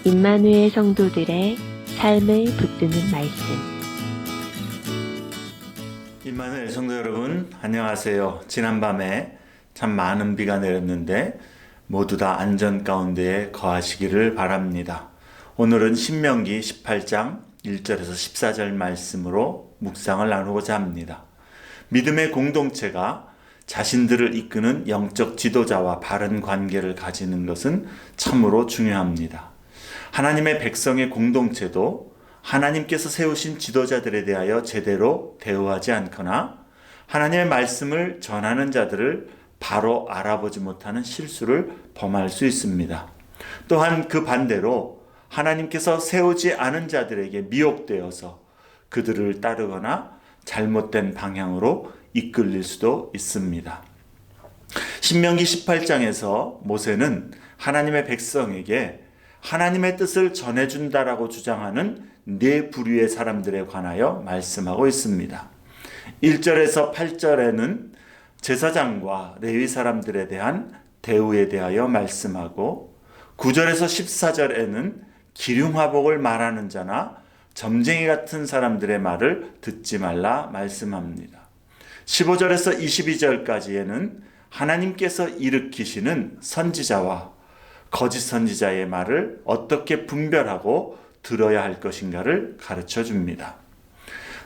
임마누엘 성도들의 삶을 붙드는 말씀. 임마누엘 성도 여러분, 안녕하세요. 지난밤에 참 많은 비가 내렸는데 모두 다 안전 가운데에 거하시기를 바랍니다. 오늘은 신명기 18장 1절에서 14절 말씀으로 묵상을 나누고자 합니다. 믿음의 공동체가 자신들을 이끄는 영적 지도자와 바른 관계를 가지는 것은 참으로 중요합니다. 하나님의 백성의 공동체도 하나님께서 세우신 지도자들에 대하여 제대로 대우하지 않거나 하나님의 말씀을 전하는 자들을 바로 알아보지 못하는 실수를 범할 수 있습니다. 또한 그 반대로 하나님께서 세우지 않은 자들에게 미혹되어서 그들을 따르거나 잘못된 방향으로 이끌릴 수도 있습니다. 신명기 18장에서 모세는 하나님의 백성에게 하나님의 뜻을 전해준다라고 주장하는 네 부류의 사람들에 관하여 말씀하고 있습니다. 1절에서 8절에는 제사장과 레위 사람들에 대한 대우에 대하여 말씀하고 9절에서 14절에는 기륭화복을 말하는 자나 점쟁이 같은 사람들의 말을 듣지 말라 말씀합니다. 15절에서 22절까지에는 하나님께서 일으키시는 선지자와 거짓 선지자의 말을 어떻게 분별하고 들어야 할 것인가를 가르쳐 줍니다.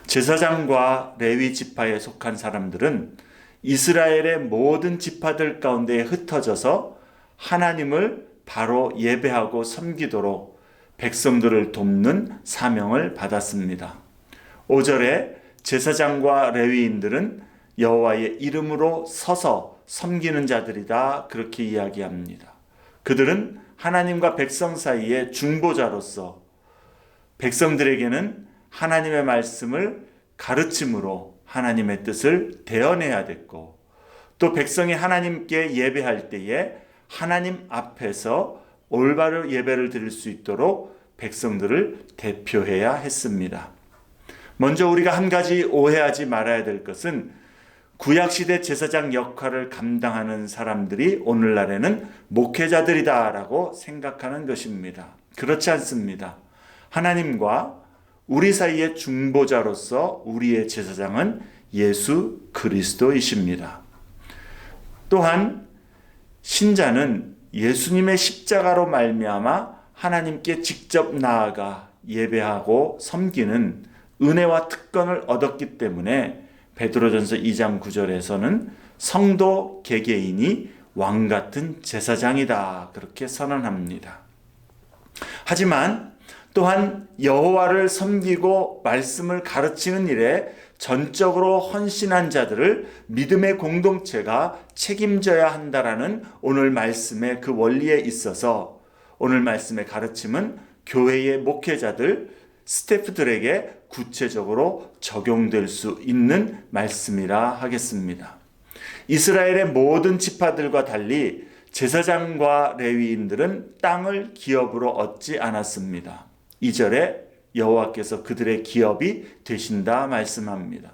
제사장과 레위 지파에 속한 사람들은 이스라엘의 모든 지파들 가운데 흩어져서 하나님을 바로 예배하고 섬기도록 백성들을 돕는 사명을 받았습니다. 5절에 제사장과 레위인들은 여호와의 이름으로 서서 섬기는 자들이다, 그렇게 이야기합니다. 그들은 하나님과 백성 사이의 중보자로서 백성들에게는 하나님의 말씀을 가르침으로 하나님의 뜻을 대언해야 됐고, 또 백성이 하나님께 예배할 때에 하나님 앞에서 올바른 예배를 드릴 수 있도록 백성들을 대표해야 했습니다. 먼저 우리가 한 가지 오해하지 말아야 될 것은 구약시대 제사장 역할을 감당하는 사람들이 오늘날에는 목회자들이다라고 생각하는 것입니다. 그렇지 않습니다. 하나님과 우리 사이의 중보자로서 우리의 제사장은 예수 그리스도이십니다. 또한 신자는 예수님의 십자가로 말미암아 하나님께 직접 나아가 예배하고 섬기는 은혜와 특권을 얻었기 때문에 베드로전서 2장 9절에서는 성도 개개인이 왕 같은 제사장이다, 그렇게 선언합니다. 하지만 또한 여호와를 섬기고 말씀을 가르치는 일에 전적으로 헌신한 자들을 믿음의 공동체가 책임져야 한다라는 오늘 말씀의 그 원리에 있어서 오늘 말씀의 가르침은 교회의 목회자들, 스태프들에게 구체적으로 적용될 수 있는 말씀이라 하겠습니다. 이스라엘의 모든 지파들과 달리 제사장과 레위인들은 땅을 기업으로 얻지 않았습니다. 2절에 여호와께서 그들의 기업이 되신다 말씀합니다.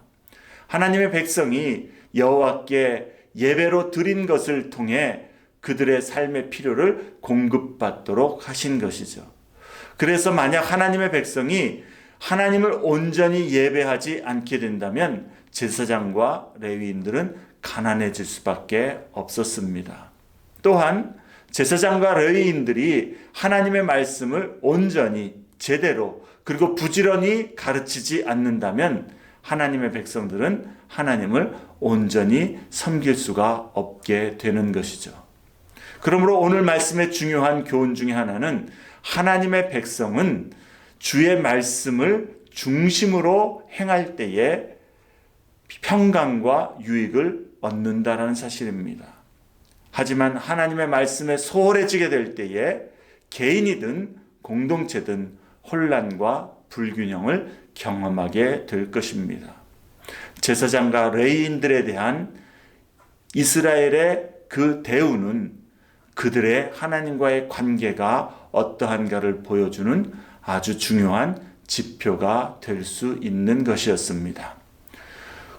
하나님의 백성이 여호와께 예배로 드린 것을 통해 그들의 삶의 필요를 공급받도록 하신 것이죠. 그래서 만약 하나님의 백성이 하나님을 온전히 예배하지 않게 된다면 제사장과 레위인들은 가난해질 수밖에 없었습니다. 또한 제사장과 레위인들이 하나님의 말씀을 온전히 제대로 그리고 부지런히 가르치지 않는다면 하나님의 백성들은 하나님을 온전히 섬길 수가 없게 되는 것이죠. 그러므로 오늘 말씀의 중요한 교훈 중에 하나는 하나님의 백성은 주의 말씀을 중심으로 행할 때에 평강과 유익을 얻는다라는 사실입니다. 하지만 하나님의 말씀에 소홀해지게 될 때에 개인이든 공동체든 혼란과 불균형을 경험하게 될 것입니다. 제사장과 레위인들에 대한 이스라엘의 그 대우는 그들의 하나님과의 관계가 어떠한가를 보여주는 아주 중요한 지표가 될 수 있는 것이었습니다.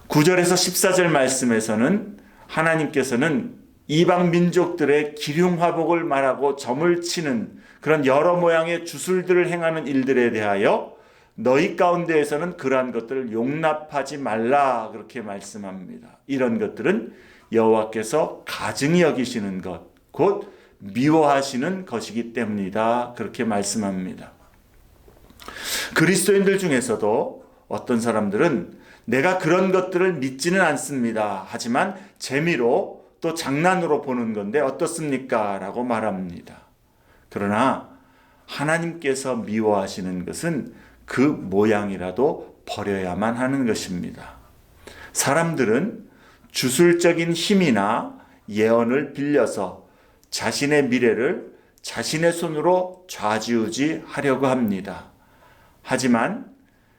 9절에서 14절 말씀에서는 하나님께서는 이방 민족들의 기륭화복을 말하고 점을 치는 그런 여러 모양의 주술들을 행하는 일들에 대하여 너희 가운데에서는 그러한 것들을 용납하지 말라 그렇게 말씀합니다. 이런 것들은 여호와께서 가증히 여기시는 것, 곧 미워하시는 것이기 때문이다 그렇게 말씀합니다. 그리스도인들 중에서도 어떤 사람들은 내가 그런 것들을 믿지는 않습니다. 하지만 재미로 또 장난으로 보는 건데 어떻습니까? 라고 말합니다. 그러나 하나님께서 미워하시는 것은 그 모양이라도 버려야만 하는 것입니다. 사람들은 주술적인 힘이나 예언을 빌려서 자신의 미래를 자신의 손으로 좌지우지하려고 합니다. 하지만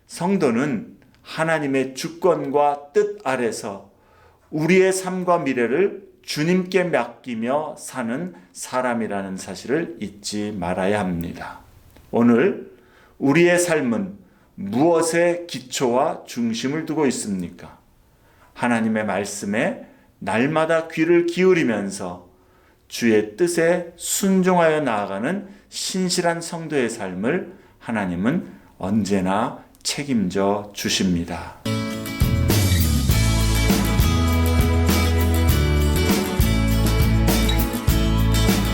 성도는 하나님의 주권과 뜻 아래서 우리의 삶과 미래를 주님께 맡기며 사는 사람이라는 사실을 잊지 말아야 합니다. 오늘 우리의 삶은 무엇에 기초와 중심을 두고 있습니까? 하나님의 말씀에 날마다 귀를 기울이면서 주의 뜻에 순종하여 나아가는 신실한 성도의 삶을 하나님은 언제나 책임져 주십니다.